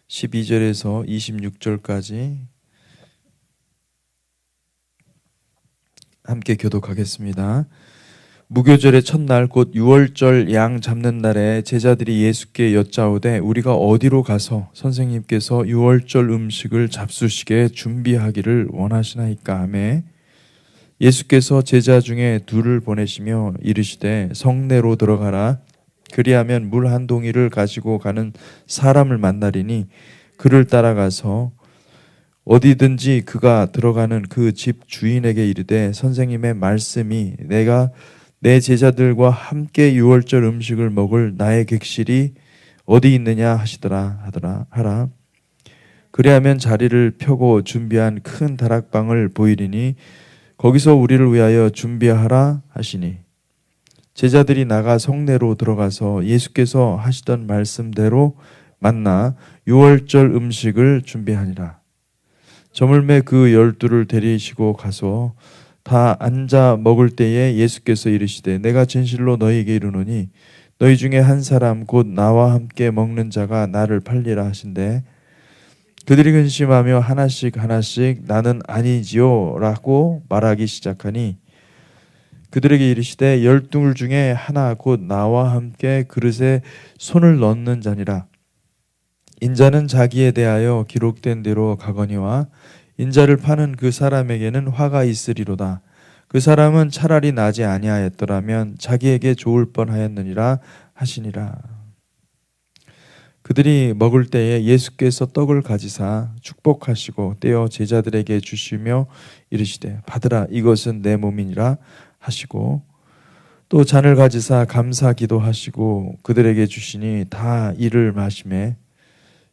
12절에서 26절까지 함께 교독하겠습니다. 무교절의 첫날 곧 유월절 양 잡는 날에 제자들이 예수께 여짜오되 우리가 어디로 가서 선생님께서 유월절 음식을 잡수시게 준비하기를 원하시나이까 하매 예수께서 제자 중에 둘을 보내시며 이르시되 성내로 들어가라. 그리하면 물 한 동이를 가지고 가는 사람을 만나리니 그를 따라가서 어디든지 그가 들어가는 그 집 주인에게 이르되 선생님의 말씀이 내가 내 제자들과 함께 유월절 음식을 먹을 나의 객실이 어디 있느냐 하라. 그리하면 자리를 펴고 준비한 큰 다락방을 보이리니 거기서 우리를 위하여 준비하라 하시니 제자들이 나가 성내로 들어가서 예수께서 하시던 말씀대로 만나 유월절 음식을 준비하니라. 저물매 그 12를 데리시고 가서 다 앉아 먹을 때에 예수께서 이르시되 내가 진실로 너희에게 이르노니 너희 중에 한 사람 곧 나와 함께 먹는 자가 나를 팔리라 하신대 그들이 근심하며 하나씩 나는 아니지요 라고 말하기 시작하니 그들에게 이르시되 12 중에 하나 곧 나와 함께 그릇에 손을 넣는 자니라. 인자는 자기에 대하여 기록된 대로 가거니와 인자를 파는 그 사람에게는 화가 있으리로다. 그 사람은 차라리 나지 아니하였더라면 자기에게 좋을 뻔하였느니라 하시니라. 그들이 먹을 때에 예수께서 떡을 가지사 축복하시고 떼어 제자들에게 주시며 이르시되 받으라 이것은 내 몸이니라 하시고 또 잔을 가지사 감사 기도하시고 그들에게 주시니 다 이를 마시매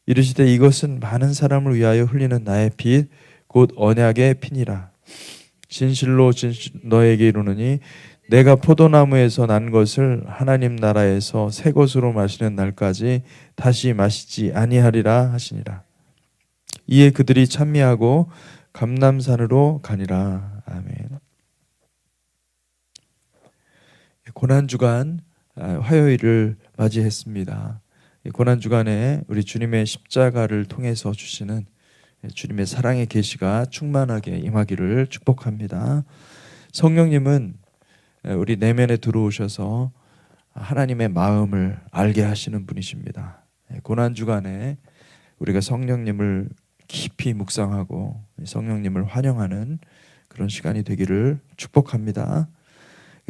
이르시되 이것은 많은 사람을 위하여 흘리는 나의 피 곧 언약의 피니라. 진실로 너에게 이르노니 내가 포도나무에서 난 것을 하나님 나라에서 새 것으로 마시는 날까지 다시 마시지 아니하리라 하시니라. 이에 그들이 찬미하고 감람산으로 가니라. 아멘. 고난주간 화요일을 맞이했습니다. 고난주간에 우리 주님의 십자가를 통해서 주시는 주님의 사랑의 계시가 충만하게 임하기를 축복합니다. 성령님은 우리 내면에 들어오셔서 하나님의 마음을 알게 하시는 분이십니다. 고난주간에 우리가 성령님을 깊이 묵상하고 성령님을 환영하는 그런 시간이 되기를 축복합니다.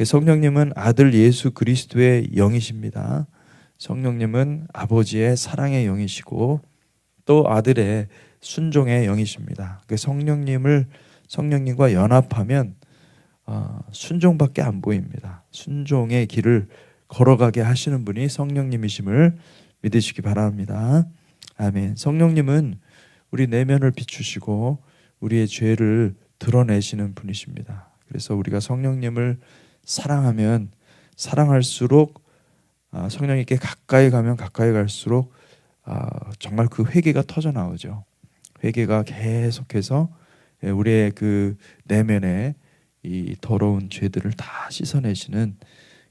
성령님은 아들 예수 그리스도의 영이십니다. 성령님은 아버지의 사랑의 영이시고 또 아들의 순종의 영이십니다. 성령님과 연합하면 순종밖에 안 보입니다. 순종의 길을 걸어가게 하시는 분이 성령님이심을 믿으시기 바랍니다. 아멘. 성령님은 우리 내면을 비추시고 우리의 죄를 드러내시는 분이십니다. 그래서 우리가 성령님을 사랑하면 사랑할수록 성령님께 가까이 가면 가까이 갈수록 정말 그 회개가 터져 나오죠. 회개가 계속해서 우리의 그 내면에 이 더러운 죄들을 다 씻어내시는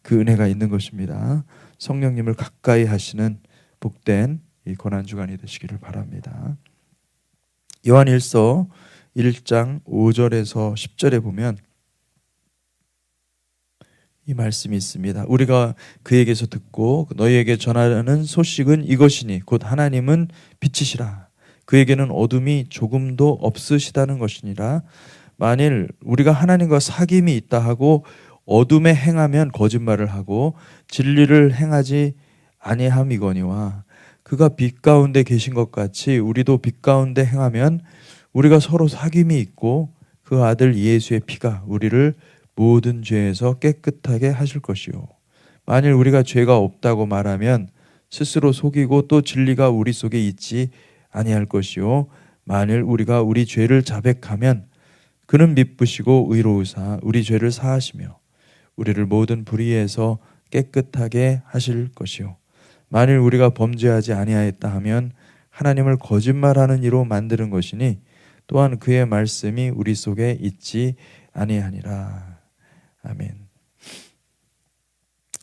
그 은혜가 있는 것입니다. 성령님을 가까이 하시는 복된 이 고난주간이 되시기를 바랍니다. 요한일서 1장 5절에서 10절에 보면 이 말씀이 있습니다. 우리가 그에게서 듣고 너희에게 전하는 소식은 이것이니 곧 하나님은 빛이시라. 그에게는 어둠이 조금도 없으시다는 것이니라. 만일 우리가 하나님과 사귐이 있다 하고 어둠에 행하면 거짓말을 하고 진리를 행하지 아니함이거니와 그가 빛 가운데 계신 것 같이 우리도 빛 가운데 행하면 우리가 서로 사귐이 있고 그 아들 예수의 피가 우리를 모든 죄에서 깨끗하게 하실 것이요. 만일 우리가 죄가 없다고 말하면 스스로 속이고 또 진리가 우리 속에 있지 아니할 것이요. 만일 우리가 우리 죄를 자백하면 그는 미쁘시고 의로우사 우리 죄를 사하시며 우리를 모든 불의에서 깨끗하게 하실 것이요. 만일 우리가 범죄하지 아니하였다 하면 하나님을 거짓말하는 이로 만드는 것이니 또한 그의 말씀이 우리 속에 있지 아니하니라. 아멘.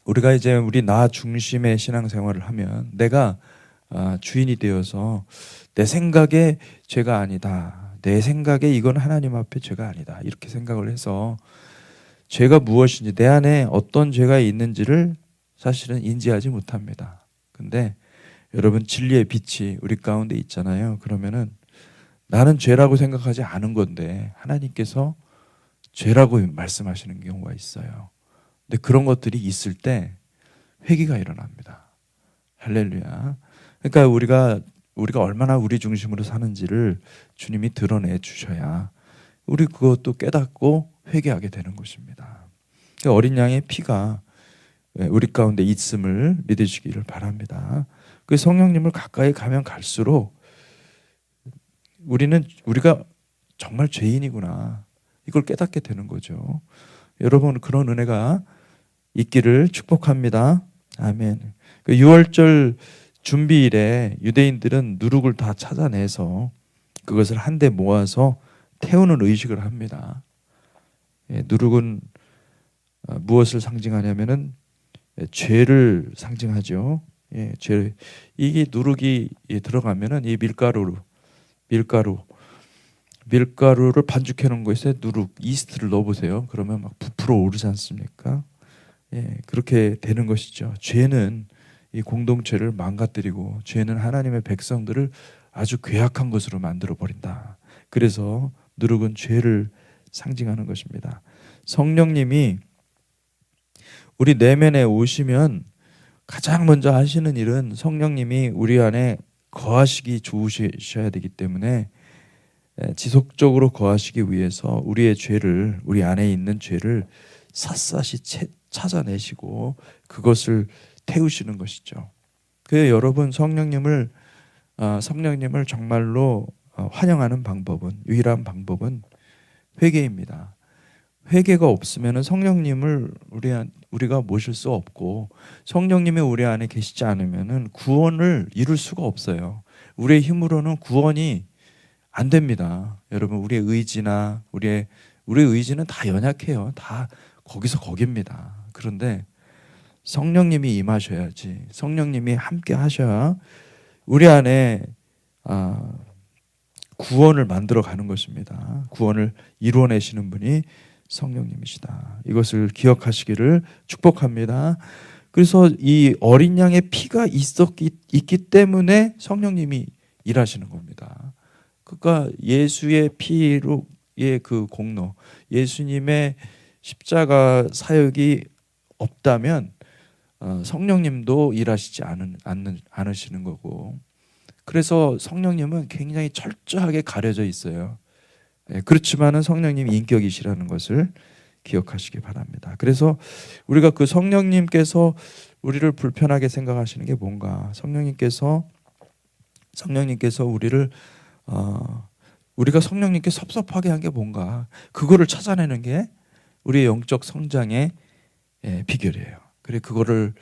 우리가 이제 우리 나 중심의 신앙생활을 하면 내가 주인이 되어서 내 생각에 죄가 아니다. 내 생각에 이건 하나님 앞에 죄가 아니다. 이렇게 생각을 해서 죄가 무엇인지, 내 안에 어떤 죄가 있는지를 사실은 인지하지 못합니다. 근데 여러분, 진리의 빛이 우리 가운데 있잖아요. 그러면은 나는 죄라고 생각하지 않은 건데 하나님께서 죄라고 말씀하시는 경우가 있어요. 근데 그런 것들이 있을 때 회개가 일어납니다. 할렐루야. 그러니까 우리가 얼마나 우리 중심으로 사는지를 주님이 드러내 주셔야 우리 그것도 깨닫고 회개하게 되는 것입니다. 그러니까 어린 양의 피가 우리 가운데 있음을 믿으시기를 바랍니다. 그 성령님을 가까이 가면 갈수록 우리가 정말 죄인이구나, 이걸 깨닫게 되는 거죠. 여러분, 그런 은혜가 있기를 축복합니다. 아멘. 그 6월절 준비일에 유대인들은 누룩을 다 찾아내서 그것을 한데 모아서 태우는 의식을 합니다. 누룩은 무엇을 상징하냐면은 죄를 상징하죠. 죄. 이게 누룩이 들어가면은 이 밀가루를 반죽해 놓은 것에 누룩, 이스트를 넣어보세요. 그러면 막 부풀어 오르지 않습니까? 그렇게 되는 것이죠. 죄는 이 공동체를 망가뜨리고, 죄는 하나님의 백성들을 아주 괴악한 것으로 만들어 버린다. 그래서 누룩은 죄를 상징하는 것입니다. 성령님이 우리 내면에 오시면 가장 먼저 하시는 일은 성령님이 우리 안에 거하시기 좋으셔야 되기 때문에 지속적으로 거하시기 위해서 우리의 죄를, 우리 안에 있는 죄를 샅샅이 찾아내시고 그것을 태우시는 것이죠. 그래서 여러분, 성령님을 정말로 환영하는 방법은, 유일한 방법은 회개입니다. 회개가 없으면 성령님을 우리가 모실 수 없고, 성령님이 우리 안에 계시지 않으면 구원을 이룰 수가 없어요. 우리의 힘으로는 구원이 안 됩니다. 여러분, 우리의 의지는 다 연약해요. 다 거기서 거깁니다. 그런데 성령님이 임하셔야지, 성령님이 함께 하셔야 우리 안에 구원을 만들어 가는 것입니다. 구원을 이루어내시는 분이 성령님이시다. 이것을 기억하시기를 축복합니다. 그래서 이 어린 양의 피가 있기 때문에 성령님이 일하시는 겁니다. 그러니까 예수의 피로의 그 공로, 예수님의 십자가 사역이 없다면 성령님도 일하시지 않으시는 거고, 그래서 성령님은 굉장히 철저하게 가려져 있어요. 그렇지만은 성령님이 인격이시라는 것을 기억하시기 바랍니다. 그래서 우리가 그 성령님께서 우리를 불편하게 생각하시는 게 뭔가, 성령님께서 우리가 성령님께 섭섭하게 한 게 뭔가, 그거를 찾아내는 게 우리의 영적 성장의 비결이에요. 그래, 그거를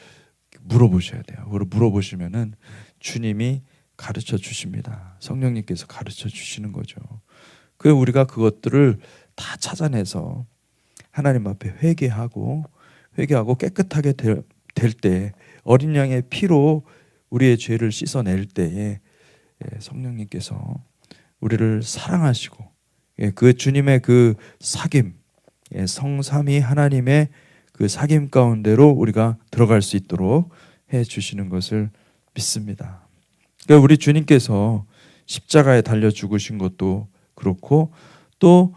물어보셔야 돼요. 그걸 물어보시면은 주님이 가르쳐 주십니다. 성령님께서 가르쳐 주시는 거죠. 그 우리가 그것들을 다 찾아내서 하나님 앞에 회개하고 깨끗하게 될 때, 어린 양의 피로 우리의 죄를 씻어낼 때에 성령님께서 우리를 사랑하시고, 그 주님의 그 사귐, 성삼위 하나님의 그 사귐 가운데로 우리가 들어갈 수 있도록 해 주시는 것을 믿습니다. 그러니까 우리 주님께서 십자가에 달려 죽으신 것도 그렇고, 또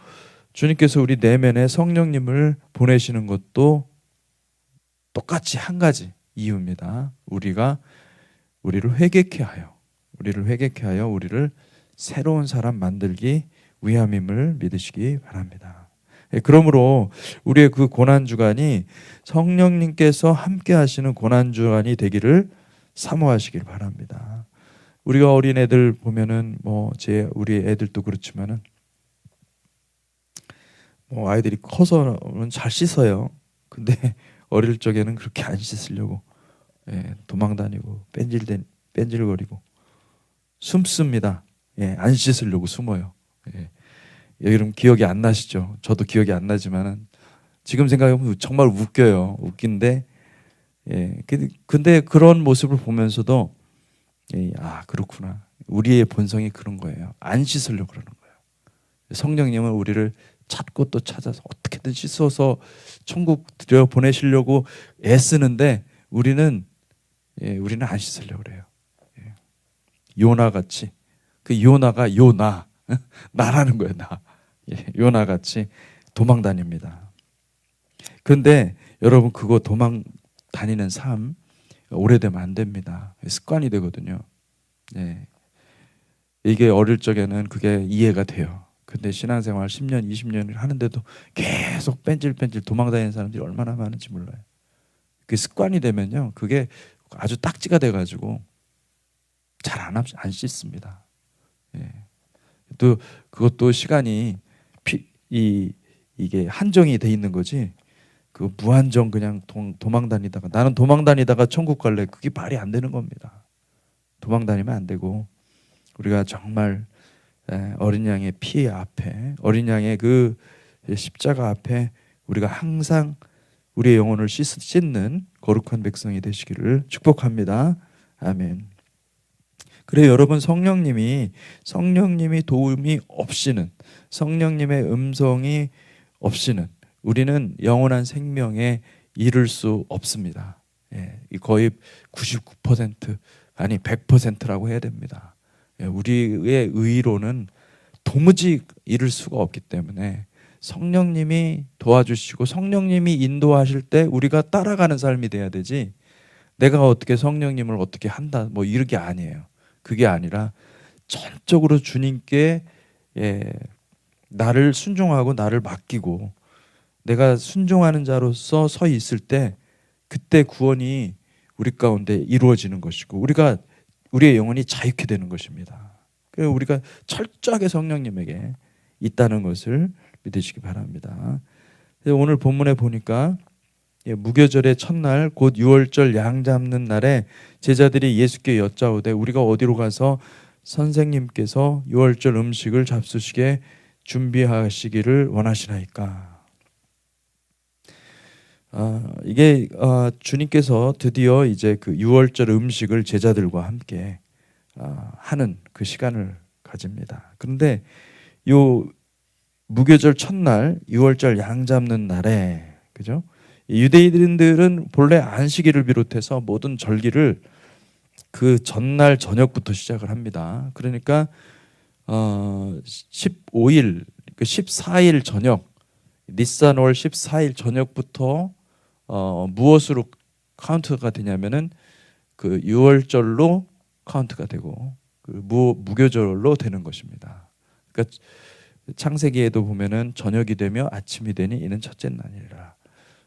주님께서 우리 내면에 성령님을 보내시는 것도 똑같이 한 가지 이유입니다. 우리를 회개케 하여 우리를 새로운 사람 만들기 위함임을 믿으시기 바랍니다. 그러므로 우리의 그 고난주간이 성령님께서 함께 하시는 고난주간이 되기를 사모하시길 바랍니다. 우리가 어린 애들 보면은 우리 애들도 그렇지만은 아이들이 커서는 잘 씻어요. 근데 어릴 적에는 그렇게 안 씻으려고 도망다니고 뺀질거리고 숨습니다. 안 씻으려고 숨어요. 여러분 기억이 안 나시죠? 저도 기억이 안 나지만은 지금 생각해보면 정말 웃겨요. 웃긴데 근데 그런 모습을 보면서도 그렇구나. 우리의 본성이 그런 거예요. 안 씻으려고 그러는 거예요. 성령님은 우리를 찾고 또 찾아서 어떻게든 씻어서 천국 들여 보내시려고 애쓰는데 우리는 안 씻으려고 그래요. 요나 같이, 그 요나가 요나 나라는 거예요. 나. 요나 같이 도망 다닙니다. 그런데 여러분, 그거 도망 다니는 삶 오래되면 안 됩니다. 습관이 되거든요. 이게 어릴 적에는 그게 이해가 돼요. 근데 신앙생활 10년, 20년을 하는데도 계속 뺀질뺀질 도망다니는 사람들이 얼마나 많은지 몰라요. 그 습관이 되면요, 그게 아주 딱지가 돼가지고 잘 안 씻습니다. 또 그것도 시간이 이게 한정이 돼 있는 거지. 그 무한정 그냥 도망 다니다가 나는 도망 다니다가 천국 갈래, 그게 말이 안 되는 겁니다. 도망 다니면 안 되고 우리가 정말 어린 양의 피 앞에, 어린 양의 그 십자가 앞에 우리가 항상 우리의 영혼을 씻는 거룩한 백성이 되시기를 축복합니다. 아멘. 그래 여러분, 성령님이 도움이 없이는, 성령님의 음성이 없이는 우리는 영원한 생명에 이를 수 없습니다. 거의 99% 아니 100%라고 해야 됩니다. 우리의 의로는 도무지 이룰 수가 없기 때문에 성령님이 도와주시고 성령님이 인도하실 때 우리가 따라가는 삶이 돼야 되지, 내가 어떻게 성령님을 어떻게 한다 뭐 이런 게 아니에요. 그게 아니라 전적으로 주님께 나를 순종하고 나를 맡기고 내가 순종하는 자로서 서 있을 때 그때 구원이 우리 가운데 이루어지는 것이고 우리의 영혼이 자유케 되는 것입니다. 그래서 우리가 철저하게 성령님에게 있다는 것을 믿으시기 바랍니다. 오늘 본문에 보니까 무교절의 첫날 곧 유월절 양 잡는 날에 제자들이 예수께 여짜오되 우리가 어디로 가서 선생님께서 유월절 음식을 잡수시게 준비하시기를 원하시나이까. 이게 주님께서 드디어 이제 그 유월절 음식을 제자들과 함께 하는 그 시간을 가집니다. 그런데 요 무교절 첫날 유월절 양 잡는 날에, 그죠? 유대인들은 본래 안식일을 비롯해서 모든 절기를 그 전날 저녁부터 시작을 합니다. 그러니까 15일, 14일 저녁, 니산월 14일 저녁부터 무엇으로 카운트가 되냐면은 그 유월절로 카운트가 되고 그 무교절로 되는 것입니다. 그러니까 창세기에도 보면은 저녁이 되며 아침이 되니 이는 첫째 날이라.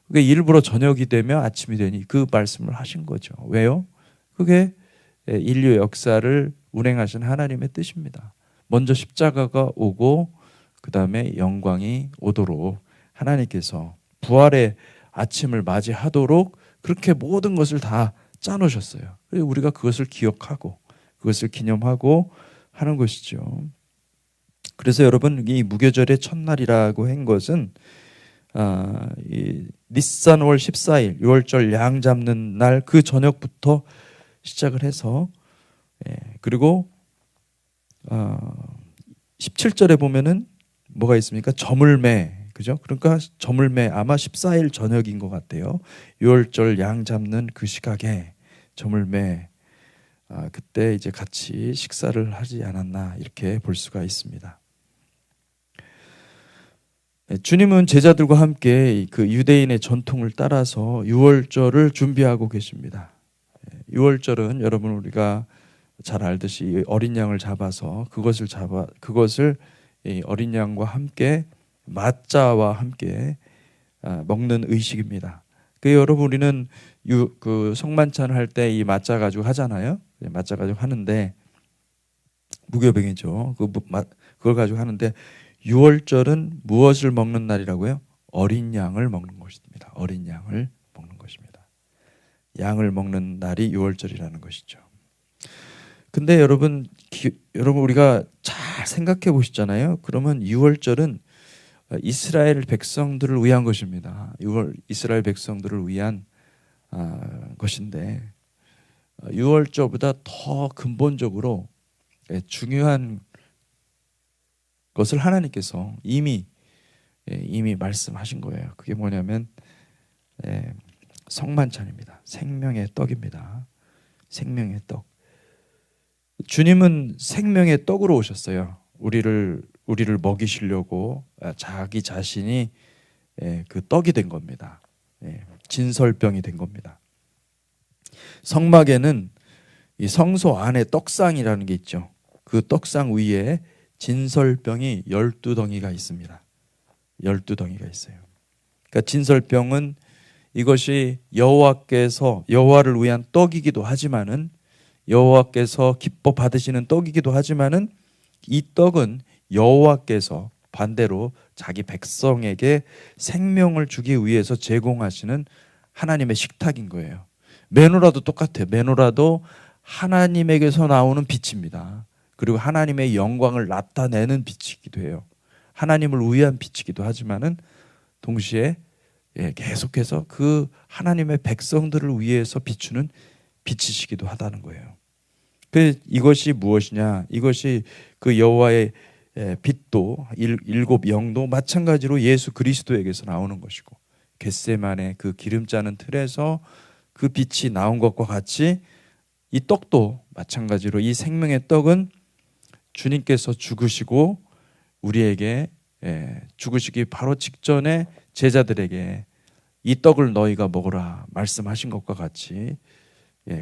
그러니까 일부러 저녁이 되며 아침이 되니 그 말씀을 하신 거죠. 왜요? 그게 인류 역사를 운행하신 하나님의 뜻입니다. 먼저 십자가가 오고 그 다음에 영광이 오도록 하나님께서 부활의 아침을 맞이하도록 그렇게 모든 것을 다 짜놓으셨어요. 그래서 우리가 그것을 기억하고 그것을 기념하고 하는 것이죠. 그래서 여러분, 이 무교절의 첫날이라고 한 것은 이 니산월 14일 유월절 양 잡는 날 그 저녁부터 시작을 해서 그리고 17절에 보면은 뭐가 있습니까? 저물매, 그죠? 그러니까 저물매 아마 14일 저녁인 것 같아요. 유월절 양 잡는 그 시각에 저물매 그때 이제 같이 식사를 하지 않았나 이렇게 볼 수가 있습니다. 주님은 제자들과 함께 그 유대인의 전통을 따라서 유월절을 준비하고 계십니다. 유월절은 여러분 우리가 잘 알듯이 어린 양을 잡아서 그것을 어린 양과 함께 맞자와 함께 먹는 의식입니다. 그 여러분 우리는 그 성만찬을 할 때 이 맞자 가지고 하잖아요. 맞자 가지고 하는데 무교병이죠. 그걸 가지고 하는데 유월절은 무엇을 먹는 날이라고요? 어린 양을 먹는 것입니다. 어린 양을 먹는 것입니다. 양을 먹는 날이 유월절이라는 것이죠. 근데 여러분 우리가 잘 생각해 보시잖아요. 그러면 유월절은 이스라엘 백성들을 위한 것입니다. 이스라엘 백성들을 위한 것인데 유월절보다 더 근본적으로 중요한 것을 하나님께서 이미 말씀하신 거예요. 그게 뭐냐면 성만찬입니다. 생명의 떡입니다. 생명의 떡. 주님은 생명의 떡으로 오셨어요. 우리를 먹이시려고 자기 자신이 그 떡이 된 겁니다. 진설병이 된 겁니다. 성막에는 이 성소 안에 떡상이라는 게 있죠. 그 떡상 위에 진설병이 12덩이가 있습니다. 12덩이가 있어요. 그러니까 진설병은 이것이 여호와를 위한 떡이기도 하지만은 여호와께서 기뻐 받으시는 떡이기도 하지만은 이 떡은 여호와께서 반대로 자기 백성에게 생명을 주기 위해서 제공하시는 하나님의 식탁인 거예요. 메노라도 똑같아요. 메노라도 하나님에게서 나오는 빛입니다. 그리고 하나님의 영광을 나타내는 빛이기도 해요. 하나님을 위한 빛이기도 하지만은 동시에 계속해서 그 하나님의 백성들을 위해서 비추는 빛이시기도 하다는 거예요. 이것이 무엇이냐? 이것이 그 여호와의 빛도 일곱 영도 마찬가지로 예수 그리스도에게서 나오는 것이고, 겟세마네 그 기름 짜는 틀에서 그 빛이 나온 것과 같이 이 떡도 마찬가지로 이 생명의 떡은 주님께서 죽으시고 우리에게 죽으시기 바로 직전에 제자들에게 이 떡을 너희가 먹으라 말씀하신 것과 같이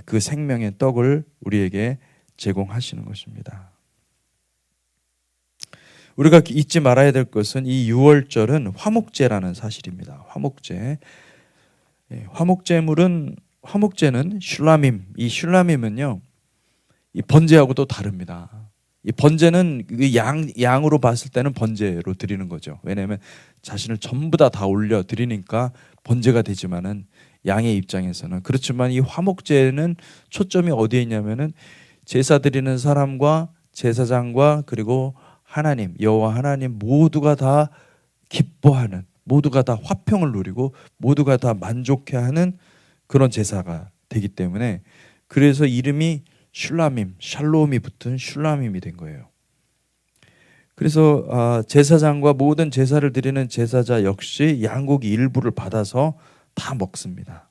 그 생명의 떡을 우리에게 제공하시는 것입니다. 우리가 잊지 말아야 될 것은 이 유월절은 화목제라는 사실입니다. 화목제. 화목제는 슐라밈. 이 슐라밈은요, 이 번제하고도 다릅니다. 이 번제는 양으로 봤을 때는 번제로 드리는 거죠. 왜냐하면 자신을 전부 다 올려 드리니까 번제가 되지만은 양의 입장에서는. 그렇지만 이 화목제는 초점이 어디에 있냐면은 제사 드리는 사람과 제사장과 그리고 하나님, 여호와 하나님 모두가 다 기뻐하는, 모두가 다 화평을 누리고 모두가 다 만족해하는 그런 제사가 되기 때문에, 그래서 이름이 슐라밈, 샬롬이 붙은 슐라밈이 된 거예요. 그래서 제사장과 모든 제사를 드리는 제사자 역시 양고기 일부를 받아서 다 먹습니다.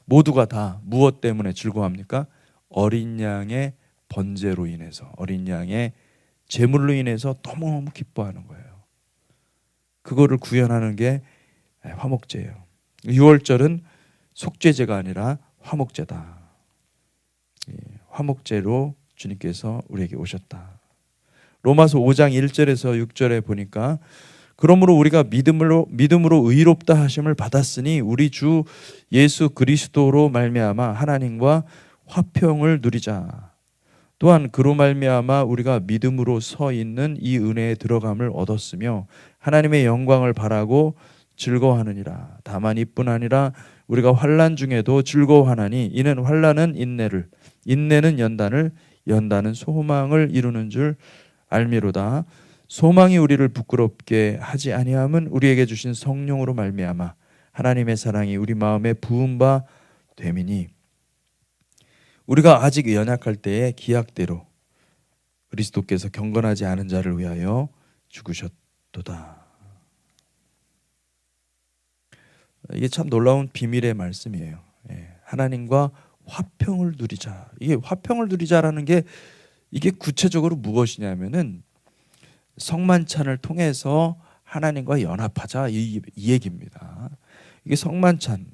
모두가 다 무엇 때문에 즐거워합니까? 어린 양의 번제로 인해서, 어린 양의 제물로 인해서 너무너무 기뻐하는 거예요. 그거를 구현하는 게 화목제예요. 유월절은 속죄제가 아니라 화목제다. 화목제로 주님께서 우리에게 오셨다. 로마서 5장 1절에서 6절에 보니까, 그러므로 우리가 믿음으로 의롭다 하심을 받았으니 우리 주 예수 그리스도로 말미암아 하나님과 화평을 누리자. 또한 그로 말미암아 우리가 믿음으로 서 있는 이 은혜에 들어감을 얻었으며 하나님의 영광을 바라고 즐거워하느니라. 다만 이뿐 아니라 우리가 환난 중에도 즐거워하나니 이는 환난은 인내를, 인내는 연단을, 연단은 소망을 이루는 줄 알미로다. 소망이 우리를 부끄럽게 하지 아니함은 우리에게 주신 성령으로 말미암아 하나님의 사랑이 우리 마음에 부은 바 됨이니, 우리가 아직 연약할 때에 기약대로 그리스도께서 경건하지 않은 자를 위하여 죽으셨도다. 이게 참 놀라운 비밀의 말씀이에요. 하나님과 화평을 누리자. 이게 화평을 누리자라는 게 이게 구체적으로 무엇이냐면은 성만찬을 통해서 하나님과 연합하자 이 얘기입니다. 이게 성만찬,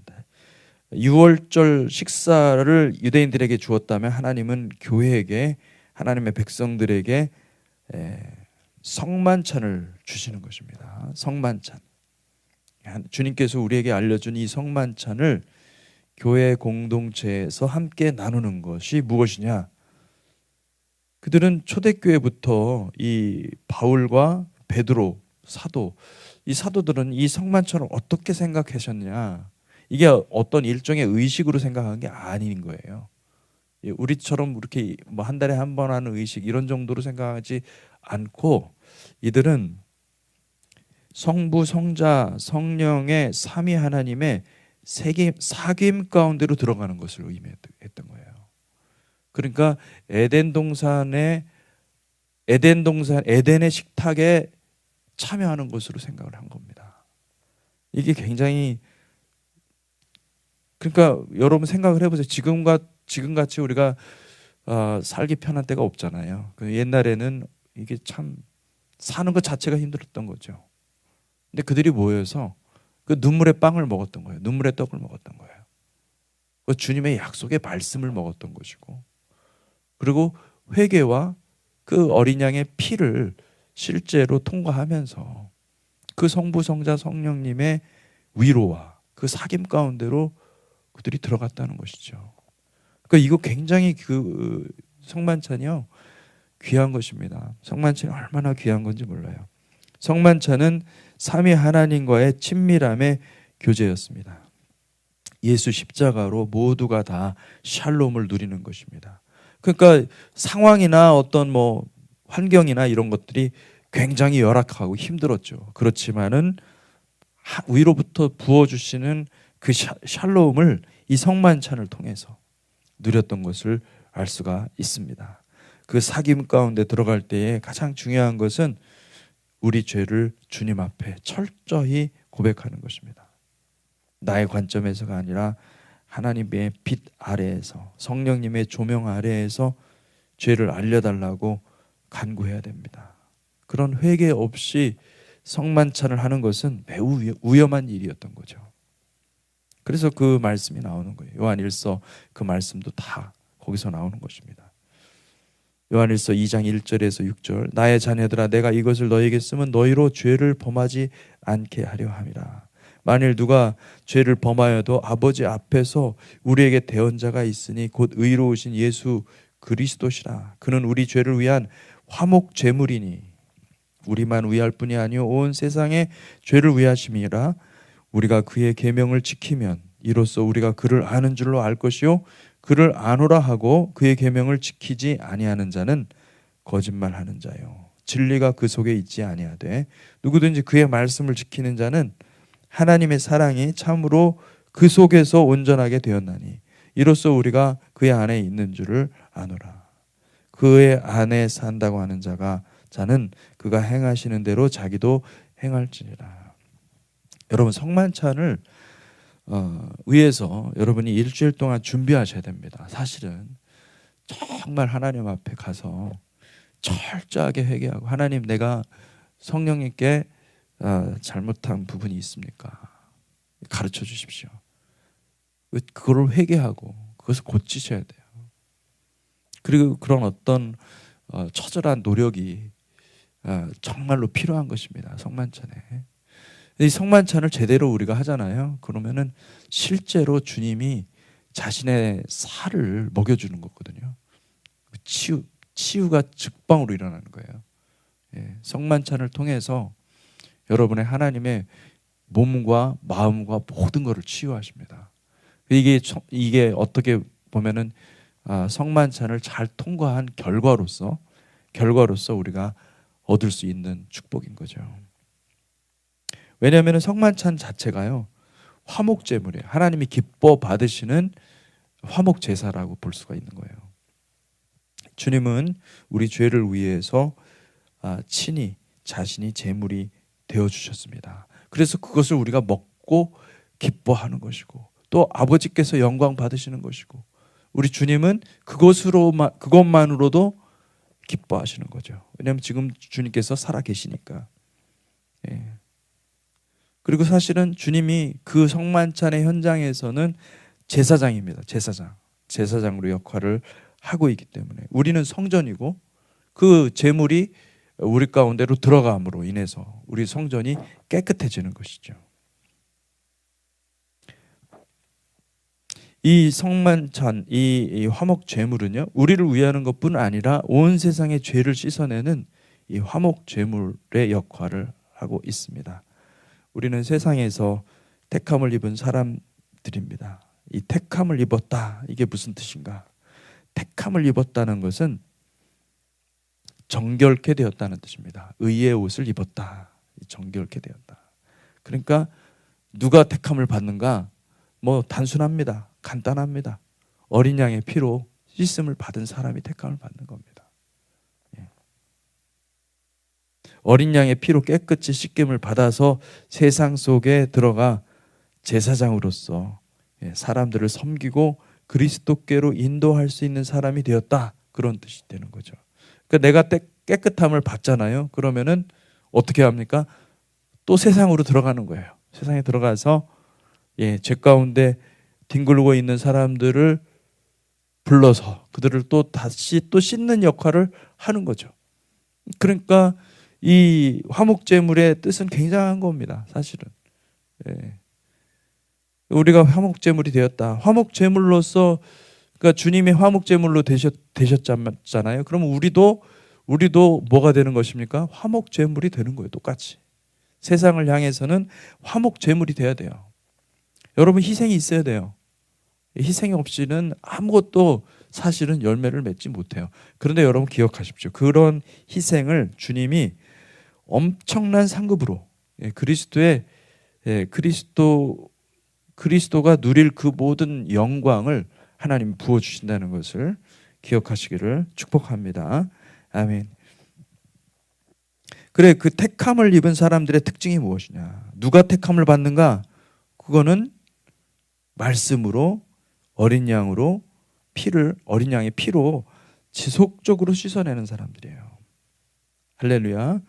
유월절 식사를 유대인들에게 주었다면 하나님은 교회에게, 하나님의 백성들에게 성만찬을 주시는 것입니다. 성만찬. 주님께서 우리에게 알려준 이 성만찬을 교회 공동체에서 함께 나누는 것이 무엇이냐? 그들은 초대교회부터 이 바울과 베드로 사도, 이 사도들은 이 성만찬을 어떻게 생각하셨냐? 이게 어떤 일종의 의식으로 생각한 게 아닌 거예요. 우리처럼 이렇게 뭐 한 달에 한 번 하는 의식 이런 정도로 생각하지 않고, 이들은 성부, 성자, 성령의 삼위 하나님의 사귐 가운데로 들어가는 것을 의미했던 거예요. 그러니까 에덴의 식탁에 참여하는 것으로 생각을 한 겁니다. 이게 굉장히, 그러니까 여러분 생각을 해보세요. 지금같이 우리가 살기 편한 때가 없잖아요. 옛날에는 이게 참 사는 것 자체가 힘들었던 거죠. 근데 그들이 모여서 그 눈물의 빵을 먹었던 거예요. 눈물의 떡을 먹었던 거예요. 그 주님의 약속의 말씀을 먹었던 것이고, 그리고 회개와 그 어린 양의 피를 실제로 통과하면서 그 성부, 성자, 성령님의 위로와 그 사귐 가운데로 그들이 들어갔다는 것이죠. 그러니까 이거 굉장히 그 성만찬이요, 귀한 것입니다. 성만찬이 얼마나 귀한 건지 몰라요. 성만찬은 삼위 하나님과의 친밀함의 교제였습니다. 예수 십자가로 모두가 다 샬롬을 누리는 것입니다. 그러니까 상황이나 어떤 환경이나 이런 것들이 굉장히 열악하고 힘들었죠. 그렇지만은 위로부터 부어주시는 그 샬롬을 이 성만찬을 통해서 누렸던 것을 알 수가 있습니다. 그 사귐 가운데 들어갈 때에 가장 중요한 것은 우리 죄를 주님 앞에 철저히 고백하는 것입니다. 나의 관점에서가 아니라 하나님의 빛 아래에서, 성령님의 조명 아래에서 죄를 알려달라고 간구해야 됩니다. 그런 회개 없이 성만찬을 하는 것은 매우 위험한 일이었던 거죠. 그래서 그 말씀이 나오는 거예요. 요한일서 그 말씀도 다 거기서 나오는 것입니다. 요한일서 2장 1절에서 6절, 나의 자녀들아 내가 이것을 너희에게 쓰면 너희로 죄를 범하지 않게 하려 함이라. 만일 누가 죄를 범하여도 아버지 앞에서 우리에게 대언자가 있으니 곧 의로우신 예수 그리스도시라. 그는 우리 죄를 위한 화목 제물이니 우리만 위할 뿐이 아니요 온 세상의 죄를 위하심이라. 우리가 그의 계명을 지키면 이로써 우리가 그를 아는 줄로 알 것이요 그를 아노라 하고 그의 계명을 지키지 아니하는 자는 거짓말하는 자요 진리가 그 속에 있지 아니하되 누구든지 그의 말씀을 지키는 자는 하나님의 사랑이 참으로 그 속에서 온전하게 되었나니 이로써 우리가 그의 안에 있는 줄을 아노라. 그의 안에 산다고 하는 자는 그가 행하시는 대로 자기도 행할지니라. 여러분 성만찬을 위해서 여러분이 일주일 동안 준비하셔야 됩니다. 사실은 정말 하나님 앞에 가서 철저하게 회개하고, 하나님 내가 성령님께 잘못한 부분이 있습니까? 가르쳐 주십시오. 그걸 회개하고 그것을 고치셔야 돼요. 그리고 그런 어떤 처절한 노력이 정말로 필요한 것입니다. 성만찬에. 이 성만찬을 제대로 우리가 하잖아요. 그러면은 실제로 주님이 자신의 살을 먹여주는 거거든요. 치유가 즉방으로 일어나는 거예요. 예, 성만찬을 통해서 여러분의 하나님의 몸과 마음과 모든 것을 치유하십니다. 이게 어떻게 보면은 성만찬을 잘 통과한 결과로서 우리가 얻을 수 있는 축복인 거죠. 왜냐하면 성만찬 자체가요 화목 제물이에요. 하나님이 기뻐 받으시는 화목 제사라고 볼 수가 있는 거예요. 주님은 우리 죄를 위해서 친히 자신이 제물이 되어 주셨습니다. 그래서 그것을 우리가 먹고 기뻐하는 것이고, 또 아버지께서 영광 받으시는 것이고, 우리 주님은 그것만으로도 기뻐하시는 거죠. 왜냐하면 지금 주님께서 살아 계시니까. 예. 그리고 사실은 주님이 그 성만찬의 현장에서는 제사장입니다. 제사장으로 역할을 하고 있기 때문에 우리는 성전이고, 그 제물이 우리 가운데로 들어감으로 인해서 우리 성전이 깨끗해지는 것이죠. 이 성만찬, 이 화목 제물은요 우리를 위하는 것뿐 아니라 온 세상의 죄를 씻어내는 이 화목 제물의 역할을 하고 있습니다. 우리는 세상에서 택함을 입은 사람들입니다. 이 택함을 입었다, 이게 무슨 뜻인가? 택함을 입었다는 것은 정결케 되었다는 뜻입니다. 의의 옷을 입었다, 정결케 되었다. 그러니까 누가 택함을 받는가? 단순합니다. 간단합니다. 어린 양의 피로 씻음을 받은 사람이 택함을 받는 겁니다. 예. 어린 양의 피로 깨끗이 씻김을 받아서 세상 속에 들어가 제사장으로서 사람들을 섬기고 그리스도께로 인도할 수 있는 사람이 되었다. 그런 뜻이 되는 거죠. 그러니까 내가 깨끗함을 받잖아요. 그러면은 어떻게 합니까? 또 세상으로 들어가는 거예요. 세상에 들어가서 죄 가운데 뒹굴고 있는 사람들을 불러서 그들을 또 다시 또 씻는 역할을 하는 거죠. 그러니까 이 화목제물의 뜻은 굉장한 겁니다. 사실은. 우리가 화목제물이 되었다. 화목제물로서 그러니까 주님이 화목제물로 되셨잖아요. 그러면 우리도 뭐가 되는 것입니까? 화목제물이 되는 거예요. 똑같이. 세상을 향해서는 화목제물이 돼야 돼요. 여러분 희생이 있어야 돼요. 희생이 없이는 아무것도 사실은 열매를 맺지 못해요. 그런데 여러분 기억하십시오. 그런 희생을 주님이 엄청난 상급으로 그리스도가 누릴 그 모든 영광을 하나님 부어주신다는 것을 기억하시기를 축복합니다. 아멘. 그래, 그 택함을 입은 사람들의 특징이 무엇이냐? 누가 택함을 받는가? 그거는 말씀으로 어린 양의 피로 지속적으로 씻어내는 사람들이에요. 할렐루야.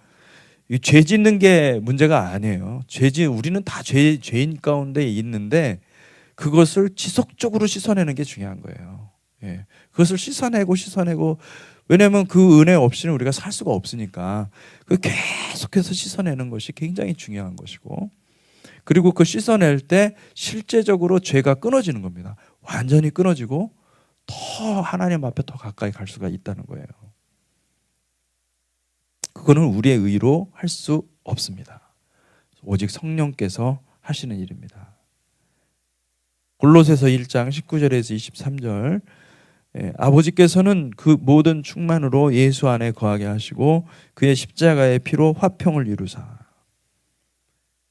죄 짓는 게 문제가 아니에요. 우리는 다 죄인 가운데 있는데 그것을 지속적으로 씻어내는 게 중요한 거예요. 그것을 씻어내고 왜냐하면 그 은혜 없이는 우리가 살 수가 없으니까 그 계속해서 씻어내는 것이 굉장히 중요한 것이고, 그리고 그 씻어낼 때 실제적으로 죄가 끊어지는 겁니다. 완전히 끊어지고 더 하나님 앞에 더 가까이 갈 수가 있다는 거예요. 그거는 우리의 의로 할 수 없습니다. 오직 성령께서 하시는 일입니다. 골로새서 1장 19절에서 23절, 아버지께서는 그 모든 충만으로 예수 안에 거하게 하시고 그의 십자가의 피로 화평을 이루사.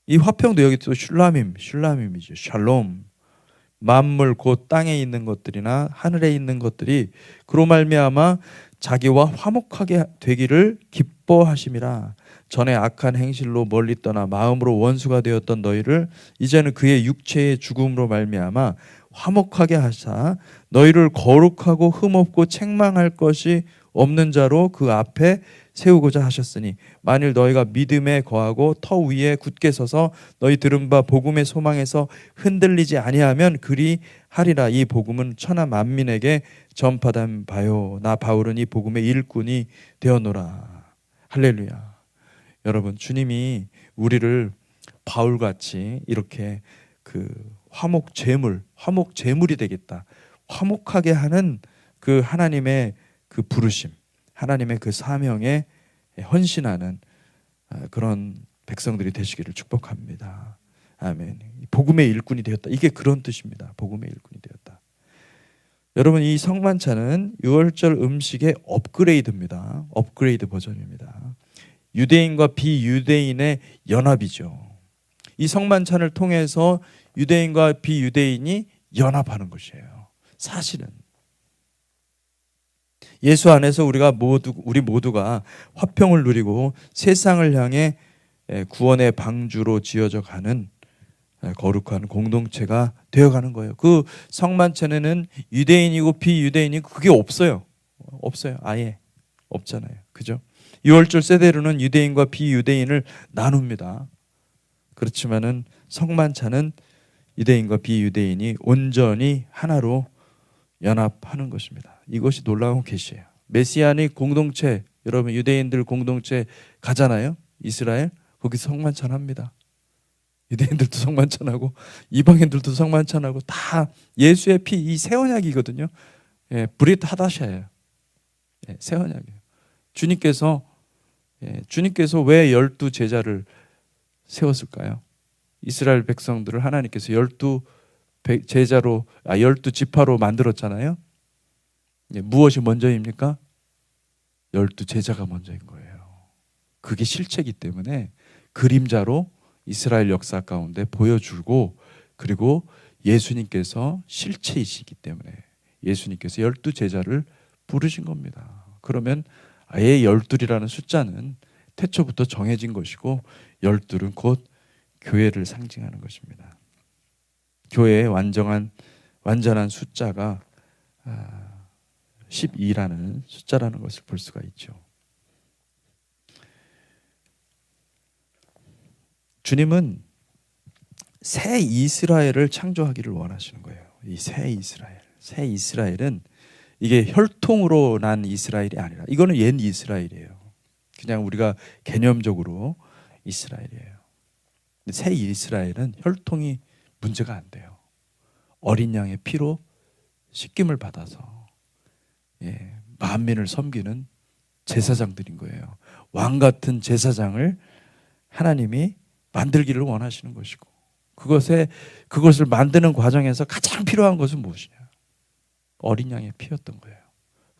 이 화평도 여기 또 슐람임이죠. 샬롬. 만물 곧 땅에 있는 것들이나 하늘에 있는 것들이 그로 말미암아 자기와 화목하게 되기를 기뻐하심이라. 전에 악한 행실로 멀리 떠나 마음으로 원수가 되었던 너희를 이제는 그의 육체의 죽음으로 말미암아 화목하게 하사 너희를 거룩하고 흠없고 책망할 것이 없는 자로 그 앞에 세우고자 하셨으니 만일 너희가 믿음에 거하고 터 위에 굳게 서서 너희 들은 바 복음의 소망에서 흔들리지 아니하면 그리 하리라. 이 복음은 천하 만민에게 전파된 바요 나 바울은 이 복음의 일꾼이 되었노라. 할렐루야. 여러분, 주님이 우리를 바울같이 이렇게 그 화목제물이 되겠다, 화목하게 하는 그 하나님의 그 부르심, 하나님의 그 사명에 헌신하는 그런 백성들이 되시기를 축복합니다. 아멘. 복음의 일꾼이 되었다. 이게 그런 뜻입니다. 복음의 일꾼이 되었다. 여러분, 이 성만찬은 유월절 음식의 업그레이드입니다. 업그레이드 버전입니다. 유대인과 비유대인의 연합이죠. 이 성만찬을 통해서 유대인과 비유대인이 연합하는 것이에요. 사실은 예수 안에서 우리 모두가 화평을 누리고 세상을 향해 구원의 방주로 지어져 가는 거룩한 공동체가 되어가는 거예요. 그 성만찬에는 유대인이고 비유대인이고 그게 없어요. 아예 없잖아요. 그죠? 유월절 세대로는 유대인과 비유대인을 나눕니다. 그렇지만은 성만찬은 유대인과 비유대인이 온전히 하나로 연합하는 것입니다. 이것이 놀라운 계시예요. 메시아닉 공동체, 여러분 유대인들 공동체 가잖아요. 이스라엘, 거기 성만찬 합니다. 유대인들도 성만찬하고 이방인들도 성만찬하고 다 예수의 피, 이 새 언약이거든요. 브릿 하다샤예요. 새 언약이에요. 주님께서 왜 12 제자를 세웠을까요? 이스라엘 백성들을 하나님께서 12 제자로 12 지파로 만들었잖아요. 무엇이 먼저입니까? 12 제자가 먼저인 거예요. 그게 실체이기 때문에 그림자로 이스라엘 역사 가운데 보여주고, 그리고 예수님께서 실체이시기 때문에 예수님께서 12제자를 부르신 겁니다. 그러면 아예 12이라는 숫자는 태초부터 정해진 것이고 12은 곧 교회를 상징하는 것입니다. 교회의 완전한 숫자가 12라는 숫자라는 것을 볼 수가 있죠. 주님은 새 이스라엘을 창조하기를 원하시는 거예요. 이 새 이스라엘은 이게 혈통으로 난 이스라엘이 아니라 이거는 옛 이스라엘이에요. 그냥 우리가 개념적으로 이스라엘이에요. 새 이스라엘은 혈통이 문제가 안 돼요. 어린 양의 피로 씻김을 받아서 만민을 섬기는 제사장들인 거예요. 왕 같은 제사장을 하나님이 만들기를 원하시는 것이고 그것을 만드는 과정에서 가장 필요한 것은 무엇이냐? 어린 양의 피였던 거예요.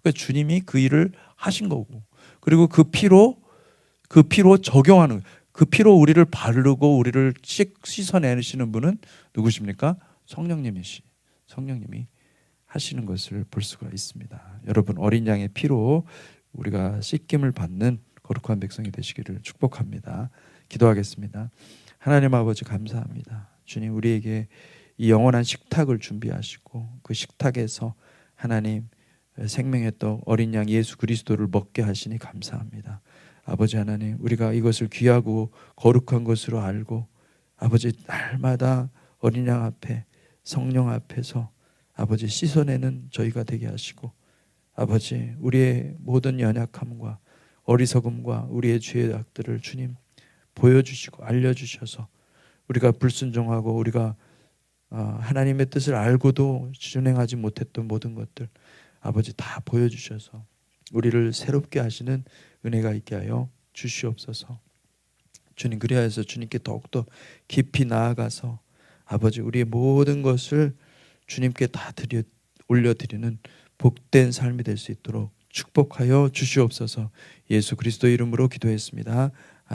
그러니까 주님이 그 일을 하신 거고 그리고 그 피로 적용하는 그 피로 우리를 바르고 우리를 씻어내시는 분은 누구십니까? 성령님이 하시는 것을 볼 수가 있습니다. 여러분 어린 양의 피로 우리가 씻김을 받는 거룩한 백성이 되시기를 축복합니다. 기도하겠습니다. 하나님 아버지 감사합니다. 주님 우리에게 이 영원한 식탁을 준비하시고 그 식탁에서 하나님 생명의 떡 어린 양 예수 그리스도를 먹게 하시니 감사합니다. 아버지 하나님 우리가 이것을 귀하고 거룩한 것으로 알고 아버지 날마다 어린 양 앞에 성령 앞에서 아버지 씻어내는 저희가 되게 하시고 아버지 우리의 모든 연약함과 어리석음과 우리의 죄의 악들을 주님 보여주시고 알려주셔서 우리가 불순종하고 우리가 하나님의 뜻을 알고도 준행하지 못했던 모든 것들 아버지 다 보여주셔서 우리를 새롭게 하시는 은혜가 있게 하여 주시옵소서. 주님 그리하여서 주님께 더욱더 깊이 나아가서 아버지 우리의 모든 것을 주님께 다 올려드리는 복된 삶이 될 수 있도록 축복하여 주시옵소서. 예수 그리스도 이름으로 기도했습니다.